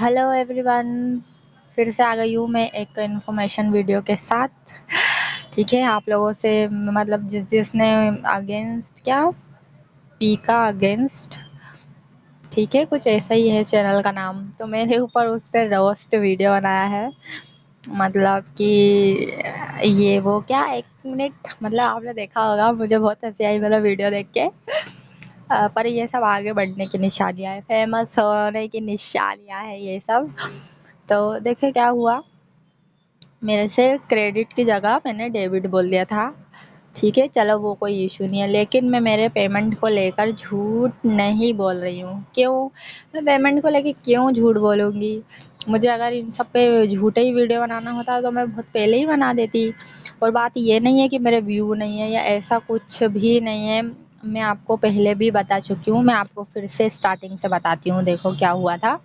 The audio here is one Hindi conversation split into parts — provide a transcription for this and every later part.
हेलो एवरीवन, फिर से आ गई हूँ मैं एक इन्फॉर्मेशन वीडियो के साथ। ठीक है, आप लोगों से मतलब जिसने अगेंस्ट क्या पी का अगेंस्ट, ठीक है, कुछ ऐसा ही है चैनल का नाम। तो मेरे ऊपर उसने रोस्ट वीडियो बनाया है। मतलब कि ये वो क्या, एक मिनट, मतलब आपने देखा होगा, मुझे बहुत हंसी आई मेरा वीडियो देख के। पर ये सब आगे बढ़ने की निशानियाँ है, फेमस होने की निशानियाँ है ये सब। तो देखिए क्या हुआ, मेरे से क्रेडिट की जगह मैंने डेबिट बोल दिया था। ठीक है, चलो वो कोई इशू नहीं है, लेकिन मैं मेरे पेमेंट को लेकर झूठ नहीं बोल रही हूँ। क्यों मैं पेमेंट को लेकर क्यों झूठ बोलूँगी? मुझे अगर इन सब पे झूठे ही वीडियो बनाना होता तो मैं बहुत पहले ही बना देती। और बात ये नहीं है कि मेरे व्यू नहीं है या ऐसा कुछ भी नहीं है। मैं आपको पहले भी बता चुकी हूँ, मैं आपको फिर से स्टार्टिंग से बताती हूँ। देखो क्या हुआ था,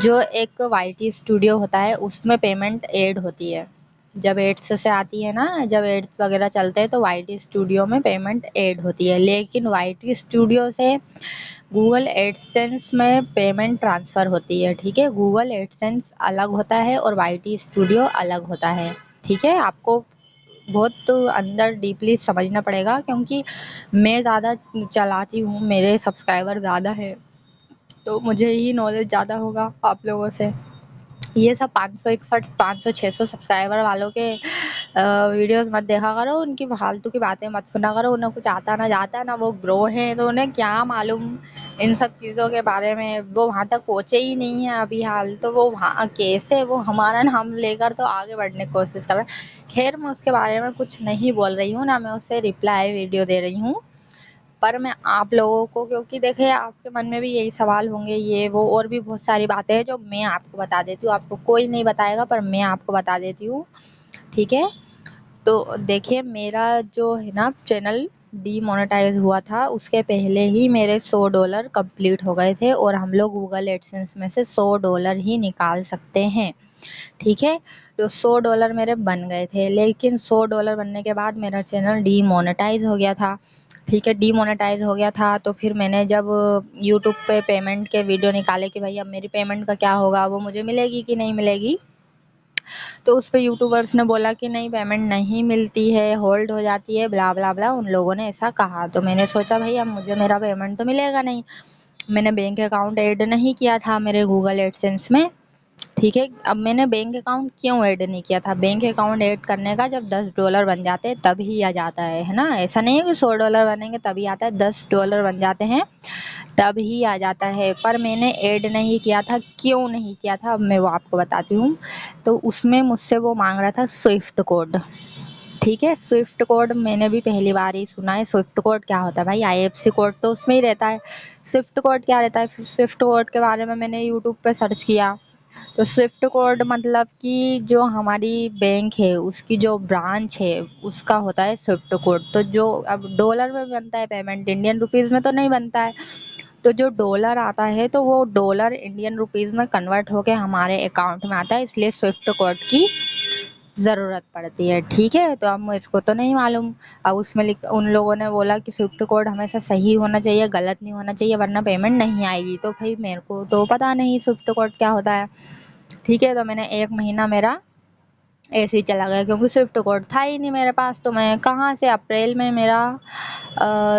जो एक वाईटी स्टूडियो होता है उसमें पेमेंट ऐड होती है। जब एड्स से आती है ना, जब एड्स वगैरह चलते हैं तो वाईटी स्टूडियो में पेमेंट ऐड होती है। लेकिन वाईटी स्टूडियो से गूगल एडसेंस में पेमेंट ट्रांसफ़र होती है। ठीक है, गूगल एडसेंस अलग होता है और वाईटी स्टूडियो अलग होता है। ठीक है, आपको बहुत अंदर डीपली समझना पड़ेगा, क्योंकि मैं ज़्यादा चलाती हूँ, मेरे सब्सक्राइबर ज़्यादा है, तो मुझे ही नॉलेज ज़्यादा होगा आप लोगों से। ये सब 561 500 600 सब्सक्राइबर वालों के वीडियोस मत देखा करो, उनकी फालतू की बातें मत सुना करो। उन्हें कुछ आता ना जाता ना, वो ग्रो हैं तो उन्हें क्या मालूम इन सब चीज़ों के बारे में। वो वहाँ तक पहुँचे ही नहीं हैं अभी हाल, तो वो वहाँ कैसे वो हमारा नाम लेकर तो आगे बढ़ने की कोशिश कर रहे हैं। खैर, मैं उसके बारे में कुछ नहीं बोल रही हूँ, ना मैं उससे रिप्लाई वीडियो दे रही हूँ। पर मैं आप लोगों को, क्योंकि देखिए आपके मन में भी यही सवाल होंगे, ये वो और भी बहुत सारी बातें हैं जो मैं आपको बता देती हूँ। आपको कोई नहीं बताएगा, पर मैं आपको बता देती हूँ। ठीक है, तो देखिए मेरा जो है ना चैनल डीमोनेटाइज हुआ था, उसके पहले ही मेरे $100 कंप्लीट हो गए थे, और हम लोग गूगल एडसेंस में से $100 ही निकाल सकते हैं। ठीक है, तो $100 मेरे बन गए थे, लेकिन $100 बनने के बाद मेरा चैनल डीमोनेटाइज हो गया था। ठीक है, डीमोनेटाइज हो गया था, तो फिर मैंने जब यूट्यूब पे पेमेंट के वीडियो निकाले कि भाई अब मेरी पेमेंट का क्या होगा, वो मुझे मिलेगी कि नहीं मिलेगी, तो उस पे यूट्यूबर्स ने बोला कि नहीं, पेमेंट नहीं मिलती है, होल्ड हो जाती है, ब्ला ब्ला ब्ला, उन लोगों ने ऐसा कहा। तो मैंने सोचा भाई अब मुझे मेरा पेमेंट तो मिलेगा नहीं। मैंने बैंक अकाउंट ऐड नहीं किया था मेरे गूगल एडसेंस में। ठीक है, अब मैंने बैंक अकाउंट क्यों ऐड नहीं किया था? बैंक अकाउंट ऐड करने का जब $10 बन जाते हैं तभी आ जाता है ना। ऐसा नहीं है कि $100 बनेंगे तभी आता है, $10 बन जाते हैं तब ही आ जाता है। पर मैंने ऐड नहीं किया था। क्यों नहीं किया था, अब मैं वो आपको बताती हूँ। तो उसमें मुझसे वो मांग रहा था स्विफ्ट कोड। ठीक है, स्विफ्ट कोड मैंने भी पहली बार ही सुना है। स्विफ्ट कोड क्या होता है भाई? आईएफएससी कोड तो उसमें ही रहता है, स्विफ्ट कोड क्या रहता है? फिर स्विफ्ट कोड के बारे में मैंने यूट्यूब पे सर्च किया, तो स्विफ्ट कोड मतलब कि जो हमारी बैंक है उसकी जो ब्रांच है उसका होता है स्विफ्ट कोड। तो जो अब डॉलर में बनता है पेमेंट, इंडियन रुपीज़ में तो नहीं बनता है। तो जो डॉलर आता है तो वो डॉलर इंडियन रुपीज़ में कन्वर्ट होके हमारे अकाउंट में आता है, इसलिए स्विफ्ट कोड की ज़रूरत पड़ती है। ठीक है, तो अब मुझको तो नहीं मालूम। अब उसमें उन लोगों ने बोला कि स्विफ्ट कोड हमेशा सही होना चाहिए, गलत नहीं होना चाहिए, वरना पेमेंट नहीं आएगी। तो भाई मेरे को तो पता नहीं स्विफ्ट कोड क्या होता है। ठीक है, तो मैंने 1 महीना मेरा ऐसे ही चला गया, क्योंकि स्विफ्ट कोड था ही नहीं मेरे पास। तो मैं कहाँ से, अप्रैल में मेरा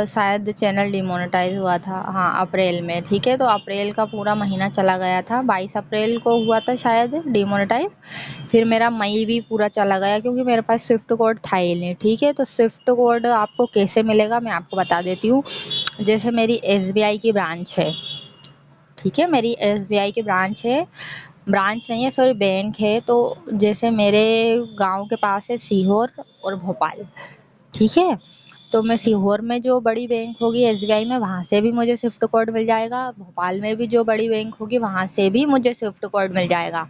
शायद चैनल डिमोनेटाइज हुआ था, हाँ अप्रैल में। ठीक है, तो अप्रैल का पूरा महीना चला गया था, 22 अप्रैल को हुआ था शायद डिमोनेटाइज। फिर मेरा मई भी पूरा चला गया, क्योंकि मेरे पास स्विफ्ट कोड था ही नहीं। ठीक है, तो स्विफ्ट कोड आपको कैसे मिलेगा मैं आपको बता देती हूँ। जैसे मेरी एसबीआई की ब्रांच है, ठीक है, मेरी एसबीआई की ब्रांच है, ब्रांच नहीं है सॉरी, बैंक है। तो जैसे मेरे गांव के पास है सीहोर और भोपाल। ठीक है, तो मैं सीहोर में जो बड़ी बैंक होगी एसबीआई में, वहाँ से भी मुझे स्विफ्ट कोड मिल जाएगा। भोपाल में भी जो बड़ी बैंक होगी वहाँ से भी मुझे स्विफ्ट कोड मिल जाएगा।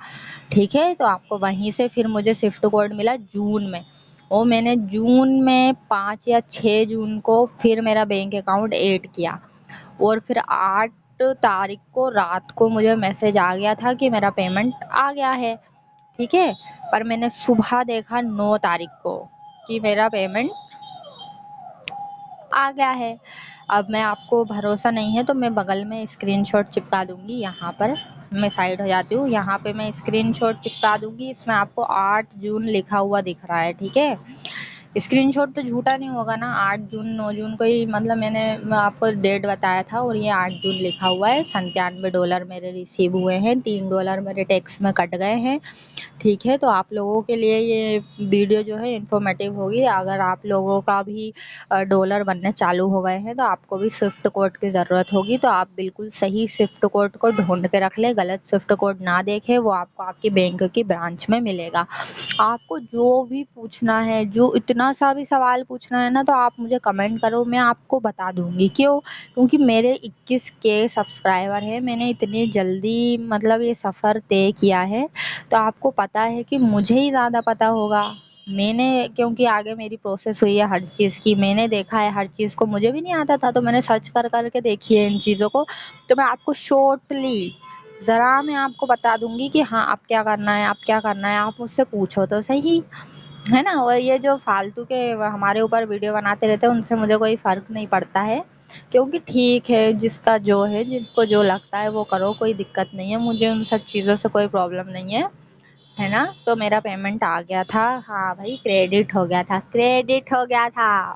ठीक है, तो आपको वहीं से फिर मुझे स्विफ्ट कोड मिला जून में, और मैंने जून में 5 या 6 जून को फिर मेरा बैंक अकाउंट ऐड किया, और फिर 8 तारीख को रात को मुझे मैसेज आ गया था कि मेरा पेमेंट आ गया है। ठीक है, पर मैंने सुबह देखा 9 तारीख को कि मेरा पेमेंट आ गया है। अब मैं आपको भरोसा नहीं है तो मैं बगल में स्क्रीनशॉट चिपका दूंगी यहाँ पर, मैं साइड हो जाती हूँ। यहाँ पे मैं स्क्रीनशॉट चिपका दूंगी। इसमें आपको 8 जून लिखा हुआ दिख रहा है, ठीक है। स्क्रीनशॉट तो झूठा नहीं होगा ना, 8 जून 9 जून को ही, मतलब मैं आपको डेट बताया था और ये 8 जून लिखा हुआ है। $97 मेरे रिसीव हुए हैं, $3 मेरे टैक्स में कट गए हैं, ठीक है। तो आप लोगों के लिए ये वीडियो जो है इन्फॉर्मेटिव होगी। अगर आप लोगों का भी डॉलर बनने चालू हो गए हैं तो आपको भी स्विफ्ट कोड की ज़रूरत होगी, तो आप बिल्कुल सही स्विफ्ट कोड को ढूंढ के रख लें। गलत स्विफ्ट कोड ना देखें, वो आपको आपकी बैंक की ब्रांच में मिलेगा। आपको जो भी पूछना है, जो इतना सा भी सवाल पूछना है ना, तो आप मुझे कमेंट करो, मैं आपको बता दूंगी। क्यों? क्योंकि मेरे 21K सब्सक्राइबर है, मैंने इतनी जल्दी मतलब ये सफ़र तय किया है, तो आपको पता है कि मुझे ही ज़्यादा पता होगा। मैंने, क्योंकि आगे मेरी प्रोसेस हुई है हर चीज़ की, मैंने देखा है हर चीज़ को, मुझे भी नहीं आता था तो मैंने सर्च कर करके देखी है इन चीज़ों को। तो मैं आपको शॉर्टली ज़रा मैं आपको बता दूंगी कि हाँ अब क्या करना है, अब क्या करना है। आप मुझसे पूछो तो सही, है ना। और ये जो फालतू के हमारे ऊपर वीडियो बनाते रहते हैं, उनसे मुझे कोई फ़र्क नहीं पड़ता है, क्योंकि ठीक है, जिसका जो है, जिसको जो लगता है वो करो, कोई दिक्कत नहीं है, मुझे उन सब चीज़ों से कोई प्रॉब्लम नहीं है ना। तो मेरा पेमेंट आ गया था, हाँ भाई, क्रेडिट हो गया था, क्रेडिट हो गया था।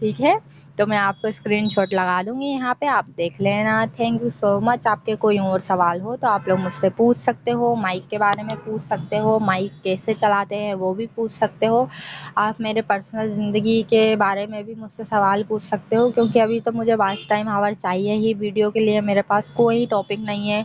ठीक है, तो मैं आपको स्क्रीनशॉट लगा दूंगी यहाँ पे, आप देख लेना। Thank you so much. आपके कोई और सवाल हो तो आप लोग मुझसे पूछ सकते हो, माइक के बारे में पूछ सकते हो, माइक कैसे चलाते हैं वो भी पूछ सकते हो। आप मेरे पर्सनल ज़िंदगी के बारे में भी मुझसे सवाल पूछ सकते हो, क्योंकि अभी तो मुझे वॉच टाइम हावर चाहिए ही वीडियो के लिए, मेरे पास कोई टॉपिक नहीं है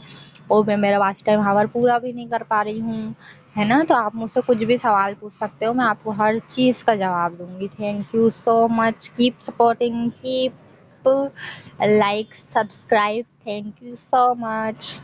और मैं मेरा वॉच टाइम हावर पूरा भी नहीं कर पा रही हूँ, है ना। तो आप मुझसे कुछ भी सवाल पूछ सकते हो, मैं आपको हर चीज़ का जवाब दूंगी। Thank you so much, keep supporting, keep like, subscribe, thank you so much.